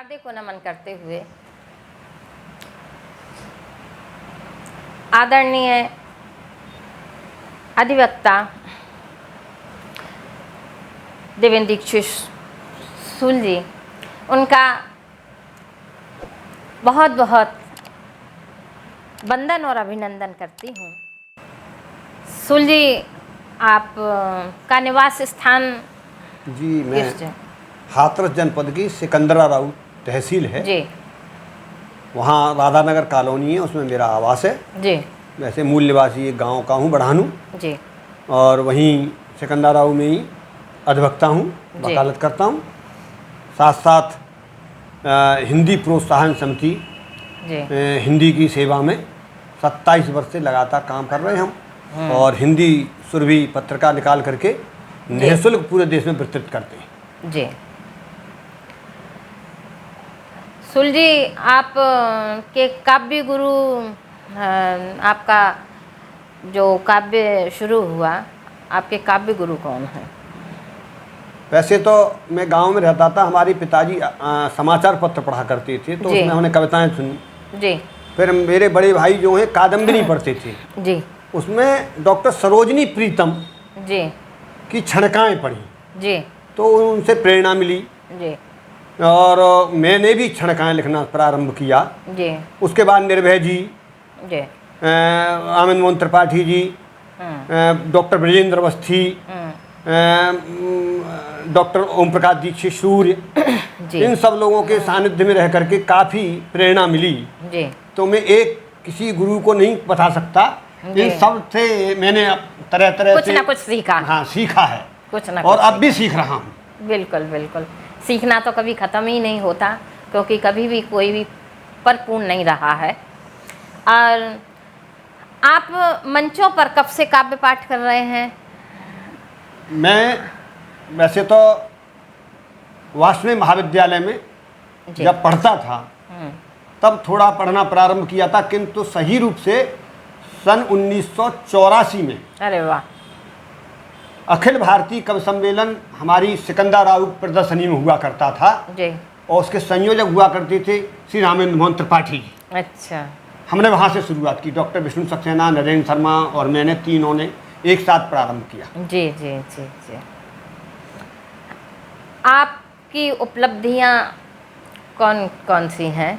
पादे को नमन करते हुए आदरणीय अधिवक्ता देवेंद्र दीक्षित सूल जी, उनका बहुत बहुत वंदन और अभिनंदन करती हूँ। सूल जी, आप का निवास स्थान जी मैं हाथरस जनपद की सिकंदराबाद तहसील है जी, वहाँ राधानगर कॉलोनी है, उसमें मेरा आवास है जी, वैसे मूल निवासी एक गांव का हूँ, बढ़ानू जी, और वहीं सिकंदराबाद में ही अधिवक्ता हूँ, वकालत करता हूँ। साथ साथ हिंदी प्रोत्साहन समिति जी, हिंदी की सेवा में 27 वर्ष से लगातार काम कर रहे हैं हम और हिंदी सुरभि पत्रिका निकाल करके निःशुल्क पूरे देश में वितरित करते हैं। जी। सूल जी, आप के काव्य गुरु, आपका जो काव्य शुरू हुआ, आपके काव्य गुरु कौन हैं? वैसे तो मैं गांव में रहता था, हमारे पिताजी समाचार पत्र पढ़ा करते थे तो उसमें हमने कविताएं सुनी। जी। फिर मेरे बड़े भाई जो हैं कादम्बरी पढ़ते थे जी। उसमें डॉक्टर सरोजनी प्रीतम जी की छणकाएं पढ़ी जी, तो उनसे प्रेरणा मिली जी, और मैंने भी छणकाएं लिखना प्रारंभ किया। जी, उसके बाद निर्भय जी, जी, आनंद मोहन त्रिपाठी जी, डॉक्टर ब्रजेंद्र अवस्थी, डॉक्टर ओम प्रकाश दीक्षित सूर्य, इन सब लोगों के सानिध्य में रह करके काफ़ी प्रेरणा मिली। जी। तो मैं एक किसी गुरु को नहीं बता सकता, इन सब से मैंने तरह तरह कुछ से ना कुछ सीखा। हाँ, सीखा है कुछ ना और कुछ अब भी सीख रहा हूँ। बिल्कुल बिल्कुल, सीखना तो कभी ख़त्म ही नहीं होता, क्योंकि कभी भी कोई भी परिपूर्ण नहीं रहा है। और आप मंचों पर कब से काव्य पाठ कर रहे हैं? मैं वैसे तो वासवी महाविद्यालय में जब पढ़ता था तब थोड़ा पढ़ना प्रारंभ किया था, किंतु सही रूप से सन 1984 में। अरे वाह। अखिल भारतीय कवि सम्मेलन हमारी सिकंदराबाद प्रदर्शनी में हुआ करता था जी, और उसके संयोजक हुआ करते थे श्री रामेंद्र मोहन त्रिपाठी जी। अच्छा। हमने वहाँ से शुरुआत की, डॉक्टर विष्णु सक्सेना, नरेंद्र शर्मा और मैंने तीनों ने एक साथ प्रारंभ किया। जी जी जी जी। आपकी उपलब्धियाँ कौन कौन सी हैं?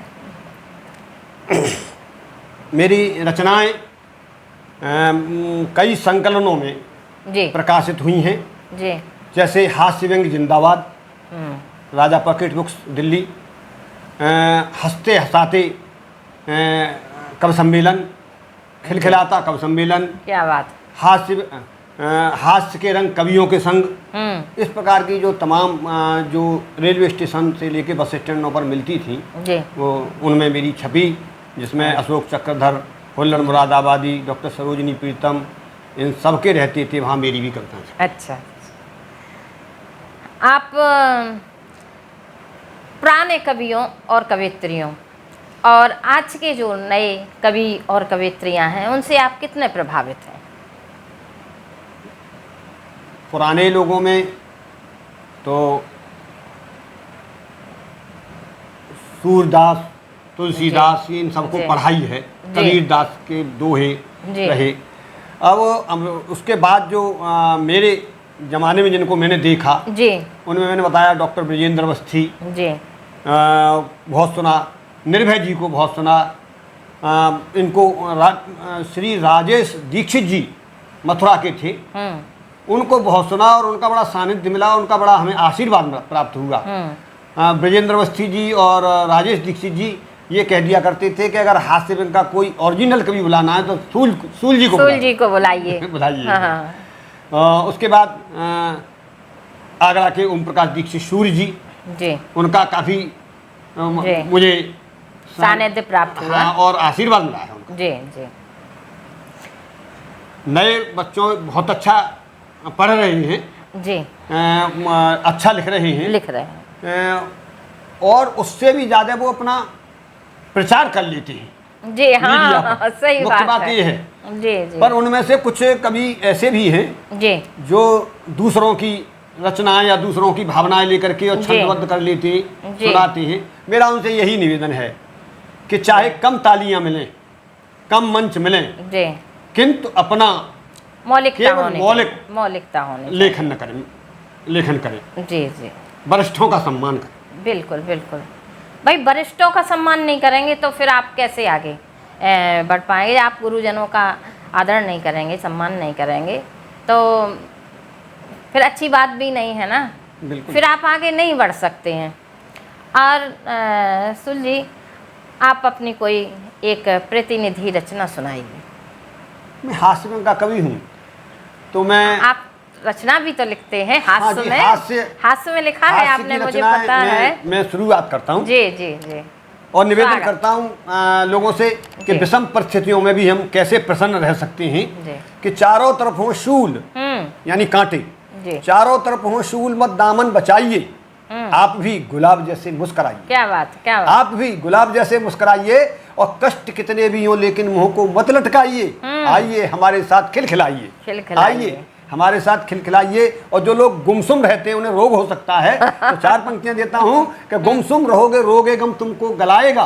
मेरी रचनाएं कई संकलनों में जी प्रकाशित हुई हैं। जी। जैसे हास्य व्यंग जिंदाबाद, राजा पॉकेट बुक्स दिल्ली, हंसते हंसाते कवि सम्मेलन, खिलखिलाता कवि सम्मेलन, क्या बात, हास्य के रंग कवियों के संग, इस प्रकार की जो तमाम जो रेलवे स्टेशन से लेके बस स्टैंडों पर मिलती थी जी, वो उनमें मेरी छपी, जिसमें अशोक चक्रधर, हुल्लड़ मुरादाबादी, डॉक्टर सरोजनी प्रीतम, इन सब के रहते थे, वहाँ मेरी भी कविताएं। अच्छा। आप पुराने कवियों और कवियत्रियों और आज के जो नए कवि और कवियत्रियाँ हैं उनसे आप कितने प्रभावित हैं? पुराने लोगों में तो सूरदास, तुलसीदास, इन सबको पढ़ाई है, कबीर दास के दोहे रहे। अब उसके बाद जो मेरे ज़माने में जिनको मैंने देखा जी, उनमें मैंने बताया डॉक्टर ब्रजेंद्र अवस्थी जी, बहुत सुना, निर्भय जी को बहुत सुना, इनको श्री राजेश दीक्षित जी मथुरा के थे, उनको बहुत सुना और उनका बड़ा सानिध्य मिला, उनका बड़ा हमें आशीर्वाद प्राप्त हुआ। ब्रजेंद्र अवस्थी जी और राजेश दीक्षित जी ये कह दिया करते थे कि अगर हास्य व्यंग का कोई ओरिजिनल कवि बुलाना है तो सूल जी को बुलाइए। बुलाइए। हाँ। उसके बाद आगरा के ओम प्रकाश दीक्षित सूर्य जी, उनका काफ़ी मुझे सानिध्य प्राप्त हुआ और आशीर्वाद मिला है उनका। जी जी। नए बच्चों बहुत अच्छा पढ़ रहे हैं जी, अच्छा लिख रहे हैं, और उससे भी ज़्यादा वो अपना प्रचार कर लेते हैं जी। हाँ, सही बात ये है जी जी। पर उनमें से कुछ कवि ऐसे भी हैं जी जो दूसरों की रचनाएं या दूसरों की भावनाएं लेकर के और छंदबद्ध कर लेते, सुनाते हैं, मेरा उनसे यही निवेदन है कि चाहे कम तालियां मिलें, कम मंच मिलें, जी, किंतु अपना मौलिकता होने लेखन न करें, लेखन करें, जी जी, वरिष्ठों का सम्मान करें। बिल्कुल बिल्कुल भाई, वरिष्ठों का सम्मान नहीं करेंगे तो फिर आप कैसे आगे बढ़ पाएंगे? आप गुरुजनों का आदर नहीं करेंगे, सम्मान नहीं करेंगे तो फिर अच्छी बात भी नहीं है ना, फिर आप आगे नहीं बढ़ सकते हैं। और सुल जी, आप अपनी कोई एक प्रतिनिधि रचना सुनाइए। मैं हास्य का कवि हूँ, तो मैं आप रचना भी तो लिखते हैं हास्य में? हास्य में लिखा है आपने, मुझे पता है। मैं शुरुआत करता हूँ जी जी जी, और निवेदन करता हूँ लोगों से कि विषम परिस्थितियों में भी हम कैसे प्रसन्न रह सकते हैं कि चारों तरफ हो शूल यानी कांटे, चारों तरफ हो शूल मत दामन बचाइए, आप भी गुलाब जैसे मुस्कुराइए। क्या बात, क्या बात। आप भी गुलाब जैसे मुस्कुराइए और कष्ट कितने भी हो लेकिन मुंह को मत लटकाइए, आइए हमारे साथ खिलखिलाइए, आइए हमारे साथ खिलखिलाइए। और जो लोग गुमसुम रहते हैं उन्हें रोग हो सकता है, तो 4 पंक्तियां देता हूँ कि गुमसुम रहोगे रोगे गम तुमको गलाएगा,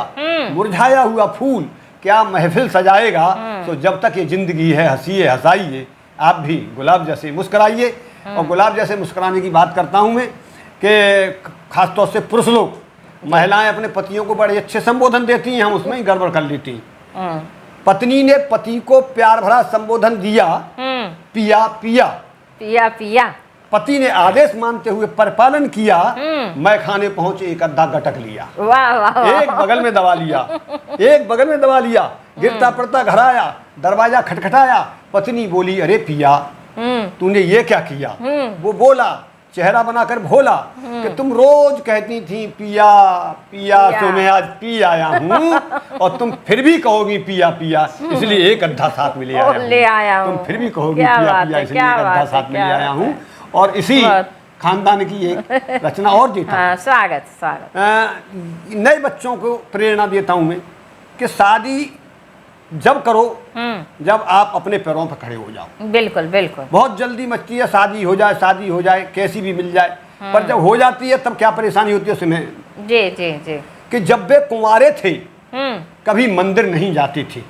मुरझाया हुआ फूल क्या महफिल सजाएगा, तो जब तक ये जिंदगी है हंसिए हंसाइए, आप भी गुलाब जैसे मुस्कुराइए। और गुलाब जैसे मुस्कुराने की बात करता हूँ मैं कि खासतौर से पुरुष लोग, महिलाएं अपने पतियों को बड़े अच्छे संबोधन देती हैं, हम उसमें ही गड़बड़ कर लेती हैं। पत्नी ने पति को प्यार भरा संबोधन दिया, पिया पिया पिया पिया, पति ने आदेश मानते हुए परिपालन किया, मैं खाने पहुंचे एक अद्धा गटक लिया, वाह वाह, एक बगल में दबा लिया, एक बगल में दबा लिया, गिरता पड़ता घर आया, दरवाजा खटखटाया, पत्नी बोली अरे पिया तूने ये क्या किया? वो बोला चेहरा बनाकर भोला कि तुम रोज कहती थी पिया पिया, तो मैं आज पी आया हूँ और तुम फिर भी कहोगी पिया पिया, इसलिए एक अद्धा साथ में ले आया हूँ। तुम फिर भी कहोगी पिया पिया, इसलिए एक अद्धा साथ में ले आया हूँ। और इसी खानदान की एक रचना और देता, स्वागत स्वागत। नए बच्चों को प्रेरणा देता हूँ मैं कि शादी जब करो जब आप अपने पैरों पर खड़े हो जाओ। बिल्कुल बिल्कुल, बहुत जल्दी मचती है शादी हो जाए कैसी भी मिल जाए, पर जब हो जाती है तब क्या परेशानी होती है उसमें। जी जी जी, कि जब वे कुंवारे थे कभी मंदिर नहीं जाते थे,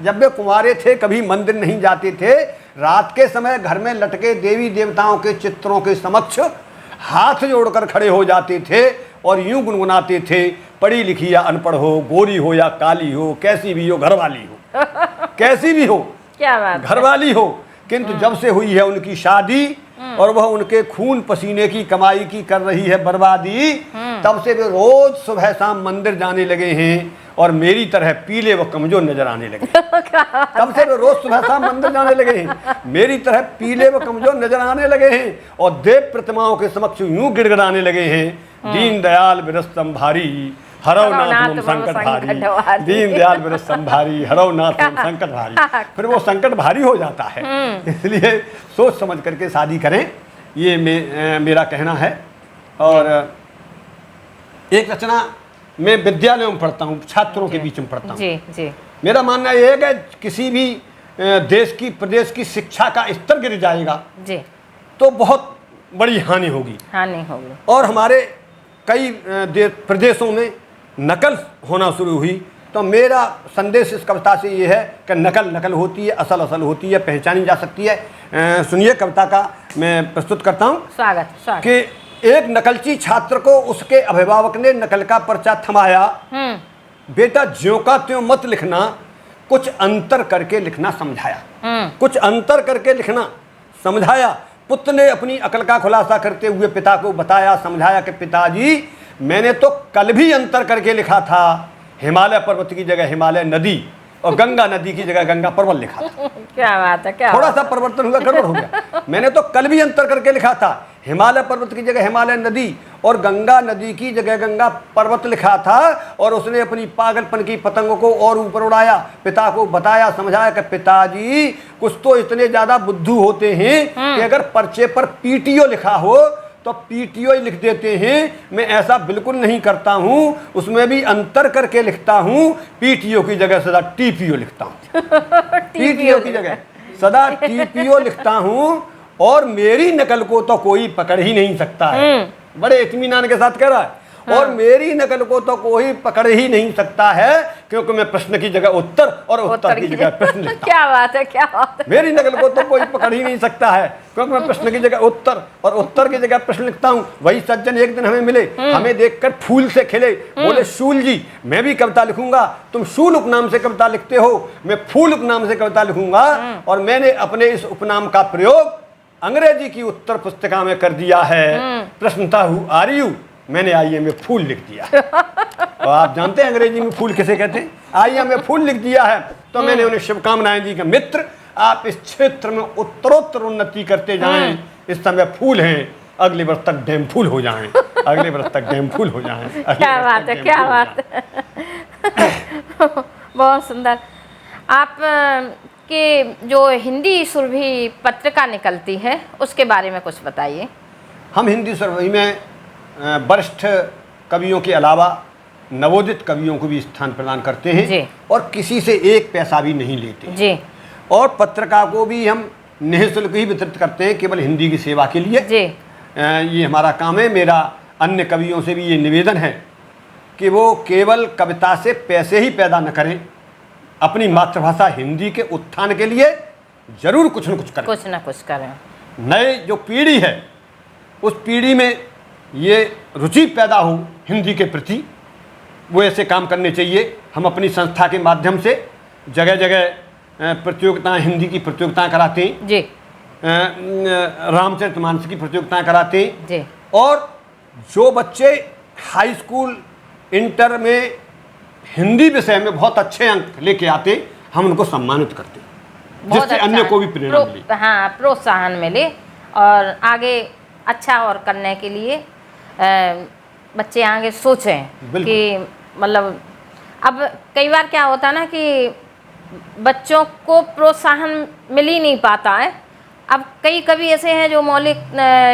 जब वे कुंवारे थे कभी मंदिर नहीं जाते थे, रात के समय घर में लटके देवी देवताओं के चित्रों के समक्ष हाथ जोड़कर खड़े हो जाते थे और यूं गुनगुनाते थे, पढ़ी लिखी या अनपढ़ हो, गोरी हो या काली हो, कैसी भी हो घरवाली हो, कैसी भी हो, क्या बात, घरवाली हो, किंतु जब से हुई है उनकी शादी और वह उनके खून पसीने की कमाई की कर रही है बर्बादी, तब से वे रोज सुबह शाम मंदिर जाने लगे हैं और मेरी तरह पीले व कमजोर नजर आने लगे। तब से वे रोज सुबह शाम मंदिर जाने लगे हैं, मेरी तरह पीले व कमजोर नजर आने लगे हैं और देव प्रतिमाओं के समक्ष यूं गिड़गिड़ाने लगे हैं, दीन दयाल विरस्तम भारी हरव नाथ मम संकट भारी, दीन दयाल विरस्तम भारी हरव नाथ मम संकट भारी। फिर वो संकट भारी हो जाता है, इसलिए सोच समझ करके शादी करें, ये मेरा कहना है। और एक रचना मैं विद्यालय में पढ़ता हूँ, छात्रों के बीच में पढ़ता हूँ। जी जी, मेरा मानना यह है कि किसी भी देश की प्रदेश की शिक्षा का स्तर गिर जाएगा जी, तो बहुत बड़ी हानि होगी। और हमारे कई प्रदेशों में नकल होना शुरू हुई, तो मेरा संदेश इस कविता से ये है कि नकल नकल होती है, असल असल होती है, पहचानी जा सकती है। सुनिए कविता का मैं प्रस्तुत करता हूँ। स्वागत। कि एक नकलची छात्र को उसके अभिभावक ने नकल का पर्चा थमाया, बेटा ज्यों का त्यों मत लिखना, कुछ अंतर करके लिखना समझाया, कुछ अंतर करके लिखना समझाया। पुत्र ने अपनी अकल का खुलासा करते हुए पिता को बताया, समझाया कि पिताजी मैंने तो कल भी अंतर करके लिखा था, हिमालय पर्वत की जगह हिमालय नदी और गंगा नदी की जगह गंगा पर्वत लिखा था। क्या बात है, क्या थोड़ा सा परिवर्तन हुआ, गड़बड़ हो गया। मैंने तो कल भी अंतर करके लिखा था, हिमालय पर्वत की जगह हिमालय नदी और गंगा नदी की जगह गंगा पर्वत लिखा था। और उसने अपनी पागलपन की पतंगों को और ऊपर उड़ाया, पिता को बताया, समझाया कि पिताजी कुछ तो इतने ज्यादा बुद्धू होते हैं कि अगर पर्चे पर पीटीओ लिखा हो तो पीटीओ ही लिख देते हैं। मैं ऐसा बिल्कुल नहीं करता हूं, उसमें भी अंतर करके लिखता हूं, पीटीओ की जगह सदा टीपीओ लिखता हूं। पीटीओ की जगह सदा टीपीओ लिखता हूं और मेरी नकल को तो कोई पकड़ ही नहीं सकता है। बड़े इत्मीनान के साथ कह रहा है। और मेरी नकल को तो कोई पकड़ ही नहीं सकता है, क्योंकि मैं प्रश्न की जगह उत्तर और उत्तर की जगह प्रश्न लिखता हूं। क्या बात है, क्या बात है। मेरी नकल को तो कोई पकड़ ही नहीं सकता है, क्योंकि मैं प्रश्न की जगह उत्तर और उत्तर की जगह प्रश्न लिखता हूँ। वही सज्जन एक दिन हमें मिले, हमें देखकर फूल से खिले, बोले शूल जी मैं भी कविता लिखूंगा, तुम शूल उपनाम से कविता लिखते हो, मैं फूल उपनाम से कविता लिखूंगा। और मैंने अपने इस उपनाम का प्रयोग अंग्रेजी की उत्तर पुस्तिका में कर दिया है। प्रश्न था हु आर यू, मैंने आइए में फूल लिख दिया। और आप जानते हैं अंग्रेजी में फूल किसे कहते हैं, आइए में फूल लिख दिया है। तो मैंने उन्हें शुभकामनाएं दी कि मित्र आप इस क्षेत्र में उत्तरोत्तर उन्नति करते जाएं, इस समय फूल हैं, अगले वर्ष तक डैम फूल हो जाएं, अगले वर्ष तक डैम फूल हो जाएं। क्या बात है, क्या बात है। बहुत सुंदर। आप के जो हिंदी सुरभि पत्रिका निकलती है उसके बारे में कुछ बताइए। हम हिंदी सुरभि में वरिष्ठ कवियों के अलावा नवोदित कवियों को भी स्थान प्रदान करते हैं जी। और किसी से एक पैसा भी नहीं लेते जी। और पत्रिका को भी हम निःशुल्क ही वितरित करते हैं, केवल हिंदी की सेवा के लिए जी। ये हमारा काम है। मेरा अन्य कवियों से भी ये निवेदन है कि वो केवल कविता से पैसे ही पैदा न करें, अपनी मातृभाषा हिंदी के उत्थान के लिए जरूर कुछ न कुछ करें, कुछ न कुछ करें। नए जो पीढ़ी है उस पीढ़ी में ये रुचि पैदा हो हिंदी के प्रति, वो ऐसे काम करने चाहिए। हम अपनी संस्था के माध्यम से जगह जगह प्रतियोगिताएं, हिंदी की प्रतियोगिताएं कराते हैं जी। रामचरितमानस की प्रतियोगिताएं कराते हैं जी। और जो बच्चे हाई स्कूल इंटर में हिंदी विषय में बहुत अच्छे अंक लेके आते हम उनको सम्मानित करते हैं, जिससे अन्य को भी प्रेरणा मिले। हाँ, प्रोत्साहन मिले और आगे अच्छा और करने के लिए बच्चे आगे सोचें कि मतलब अब कई बार क्या होता है ना कि बच्चों को प्रोत्साहन मिल ही नहीं पाता है। अब कई कवि ऐसे हैं जो मौलिक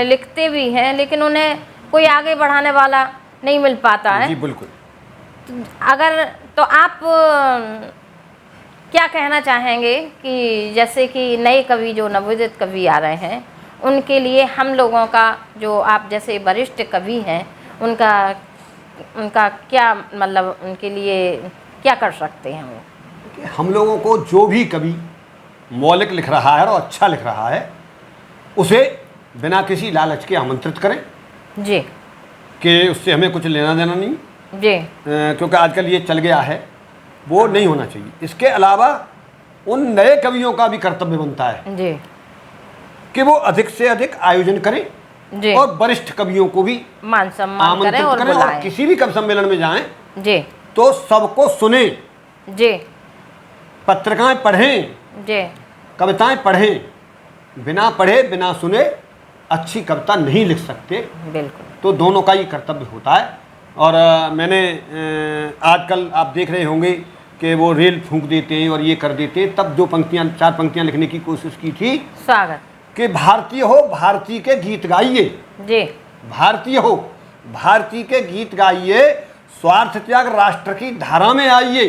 लिखते भी हैं लेकिन उन्हें कोई आगे बढ़ाने वाला नहीं मिल पाता है। जी बिल्कुल। अगर तो आप क्या कहना चाहेंगे कि जैसे कि नए कवि जो नवोदित कवि आ रहे हैं उनके लिए हम लोगों का, जो आप जैसे वरिष्ठ कवि हैं, उनका क्या मतलब उनके लिए क्या कर सकते हैं वो? हम लोगों को जो भी कवि मौलिक लिख रहा है और अच्छा लिख रहा है उसे बिना किसी लालच के आमंत्रित करें जी, कि उससे हमें कुछ लेना देना नहीं जी, क्योंकि आजकल ये चल गया है, वो नहीं होना चाहिए। इसके अलावा उन नए कवियों का भी कर्तव्य बनता है जी, कि वो अधिक से अधिक आयोजन करें जी, और वरिष्ठ कवियों को भी मान सम्मान आमंत्रित करें और करें और बुलाएं। किसी भी कवि सम्मेलन में जाएं जी, तो सबको सुने, जी, पत्रिकाएं पढ़ें, जी, कविताएं पढ़ें। बिना पढ़े बिना सुने अच्छी कविता नहीं लिख सकते। बिल्कुल। तो दोनों का ही कर्तव्य होता है। और मैंने आजकल आप देख रहे होंगे कि वो रेल फूंक देते हैं और ये कर देते हैं। तब दो पंक्तियां, चार पंक्तियां लिखने की कोशिश की थी स्वागत कि भारतीय हो भारती के गीत गाइए, जी, भारतीय हो भारती के गीत गाइए, स्वार्थ त्याग राष्ट्र की धारा में आइए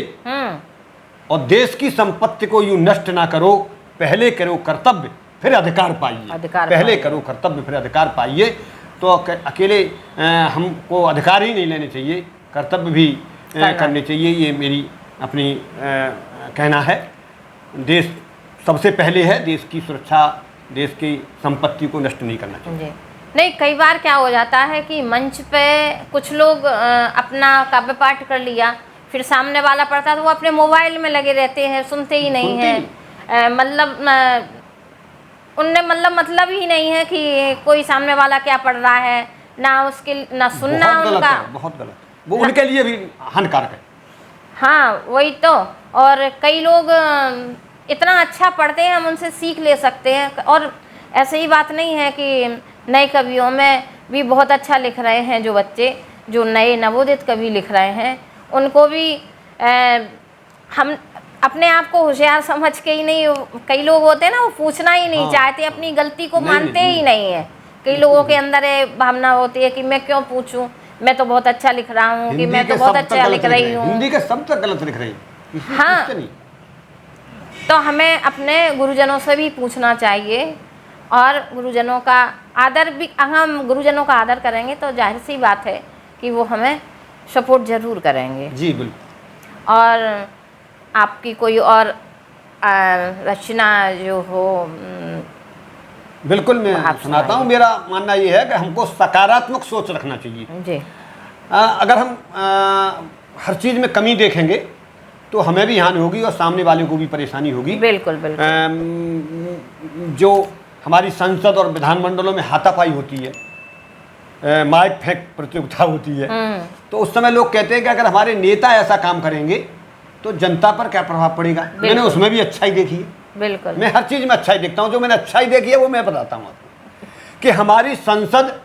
और देश की संपत्ति को यूं नष्ट ना करो, पहले करो कर्तव्य फिर अधिकार पाइए, पहले करो कर्तव्य फिर अधिकार पाइए। तो अकेले हमको अधिकार ही नहीं लेने चाहिए, कर्तव्य भी करने चाहिए। ये मेरी अपनी कहना है। देश सबसे पहले है, देश की सुरक्षा, देश की संपत्ति को नष्ट नहीं करना चाहिए। नहीं, कई बार क्या हो जाता है कि मंच पे कुछ लोग अपना काव्य पाठ कर लिया, फिर सामने वाला पढ़ता है तो वो अपने मोबाइल में लगे रहते हैं, सुनते ही नहीं हैं। मतलब उनने मतलब ही नहीं है कि कोई सामने वाला क्या पढ़ रहा है, ना उसके ना सुनना उनका। बहुत गलत, वो उनके लिए भी हानिकारक है। हाँ वही तो। और कई लोग इतना अच्छा पढ़ते हैं, हम उनसे सीख ले सकते हैं। और ऐसे ही बात नहीं है कि नए कवियों में भी बहुत अच्छा लिख रहे हैं जो बच्चे, जो नए नवोदित कवि लिख रहे हैं, उनको भी हम अपने आप को होशियार समझ के ही नहीं, कई लोग होते हैं ना वो पूछना ही नहीं चाहते, अपनी गलती को मानते ही नहीं है। कई लोगों के अंदर ये भावना होती है कि मैं क्यों पूछूं, मैं तो बहुत अच्छा लिख रहा हूँ, कि मैं तो बहुत अच्छा लिख रही हूँ। हिंदी के सब तक गलत लिख रही है। हाँ, तो हमें अपने गुरुजनों से भी पूछना चाहिए और गुरुजनों का आदर भी, हम गुरुजनों का आदर करेंगे तो जाहिर सी बात है कि वो हमें सपोर्ट ज़रूर करेंगे। जी बिल्कुल। और आपकी कोई और रचना जो हो? बिल्कुल मैं सुनाता हूँ। मेरा मानना ये है कि हमको सकारात्मक सोच रखना चाहिए जी। अगर हम हर चीज़ में कमी देखेंगे तो हमें भी हानि होगी और सामने वाले को भी परेशानी होगी। बिल्कुल बिल्कुल। जो हमारी संसद और विधानमंडलों में हाथापाई होती है, माइक फेंक प्रतियोगिता होती है, तो उस समय लोग कहते हैं कि अगर हमारे नेता ऐसा काम करेंगे तो जनता पर क्या प्रभाव पड़ेगा। मैंने उसमें भी अच्छाई देखी है। बिल्कुल। मैं हर चीज़ में अच्छाई देखता हूँ। जो मैंने अच्छाई देखी है वो मैं बताता हूँ आपको कि हमारी संसद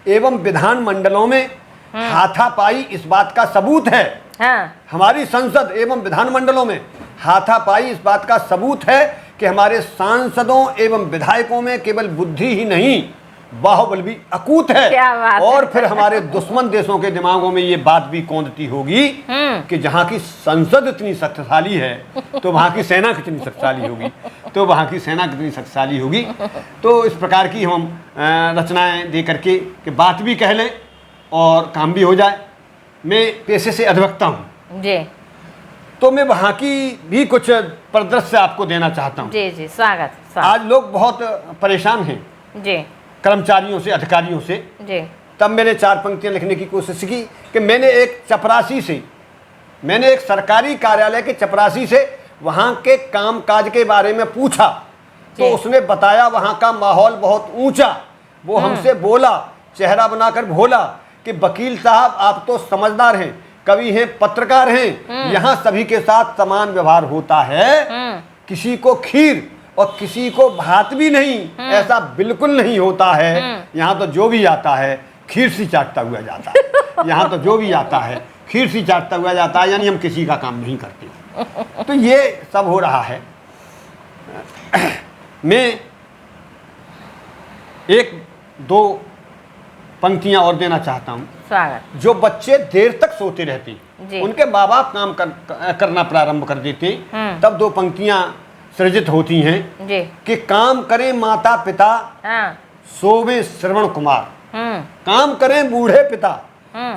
एवं विधानमंडलों में हाथापाई इस बात का सबूत है। हाँ। हमारी संसद एवं विधानमंडलों में हाथापाई इस बात का सबूत है कि हमारे सांसदों एवं विधायकों में केवल बुद्धि ही नहीं, बाहुबल भी अकूत है। क्या बात और है। फिर हमारे दुश्मन देशों के दिमागों में ये बात भी कौंधती होगी कि जहाँ की संसद इतनी शक्तिशाली है तो वहाँ की सेना कितनी शक्तिशाली होगी, तो वहाँ की सेना कितनी शक्तिशाली होगी। तो इस प्रकार की हम रचनाएं दे करके कि बात भी कह लें और काम भी हो जाए। मैं पेशे से अधिवक्ता हूँ जी, तो मैं वहाँ की भी कुछ परिदृश्य आपको देना चाहता हूँ। जी जी, स्वागत। आज लोग बहुत परेशान हैं जी कर्मचारियों से, अधिकारियों से। जी। तब मैंने 4 पंक्तियाँ लिखने की कोशिश की कि मैंने एक सरकारी कार्यालय के चपरासी से वहाँ के कामकाज के बारे में पूछा तो उसने बताया वहाँ का माहौल बहुत ऊंचा। वो हमसे बोला, चेहरा बनाकर बोला कि वकील साहब आप तो समझदार हैं, कवि हैं, पत्रकार हैं, यहाँ सभी के साथ समान व्यवहार होता है, किसी को खीर और किसी को भात भी नहीं, ऐसा बिल्कुल नहीं होता है। यहाँ तो जो भी आता है खीर सी चाटता हुआ जाता है। यहाँ तो जो भी आता है खीर सी चाटता हुआ जाता है, यानी हम किसी का काम नहीं करते। तो ये सब हो रहा है। मैं 1-2 पंक्तियां और देना चाहता हूँ। स्वागत। जो बच्चे देर तक सोते रहते, उनके माँ बाप काम करना प्रारंभ कर देते, तब 2 पंक्तियां सृजित होती हैं जी। कि काम करें माता पिता, हाँ। सोवे श्रवण कुमार। काम करें बूढ़े पिता,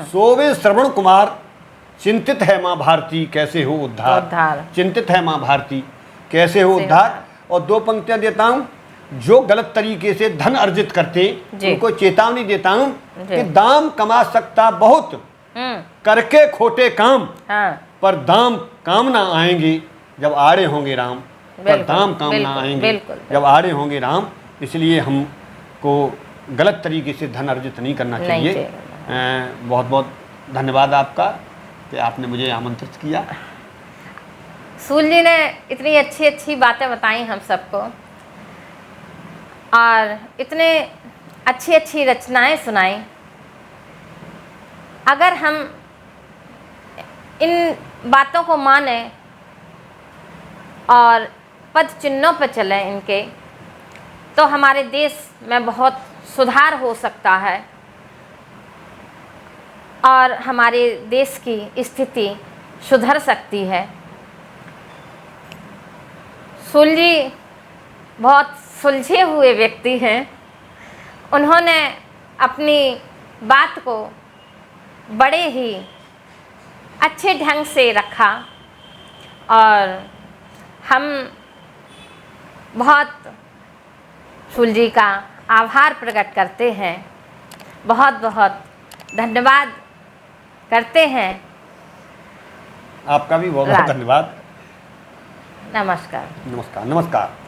सोवे श्रवण कुमार। चिंतित है माँ भारती कैसे हो उद्धार। चिंतित है माँ भारती कैसे हो उद्धार। और 2 पंक्तियां देता हूँ। जो गलत तरीके से धन अर्जित करते उनको चेतावनी देता हूँ कि दाम कमा सकता बहुत, करके खोटे काम, पर दाम काम ना आएंगे जब आड़े होंगे राम। पर दाम काम ना आएंगे जब आड़े होंगे राम। इसलिए हमको गलत तरीके से धन अर्जित नहीं करना चाहिए। बहुत बहुत धन्यवाद आपका कि आपने मुझे आमंत्रित किया। सूल जी ने इतनी अच्छी अच्छी बातें बताई हम सबको और इतने अच्छी अच्छी रचनाएं सुनाई। अगर हम इन बातों को माने और पद चिन्हों पर चलें इनके, तो हमारे देश में बहुत सुधार हो सकता है और हमारे देश की स्थिति सुधर सकती है। सूल जी बहुत सुलझे हुए व्यक्ति हैं। उन्होंने अपनी बात को बड़े ही अच्छे ढंग से रखा और हम बहुत सूल जी का आभार प्रकट करते हैं, बहुत बहुत धन्यवाद करते हैं। आपका भी बहुत बहुत धन्यवाद। नमस्कार। नमस्कार। नमस्कार।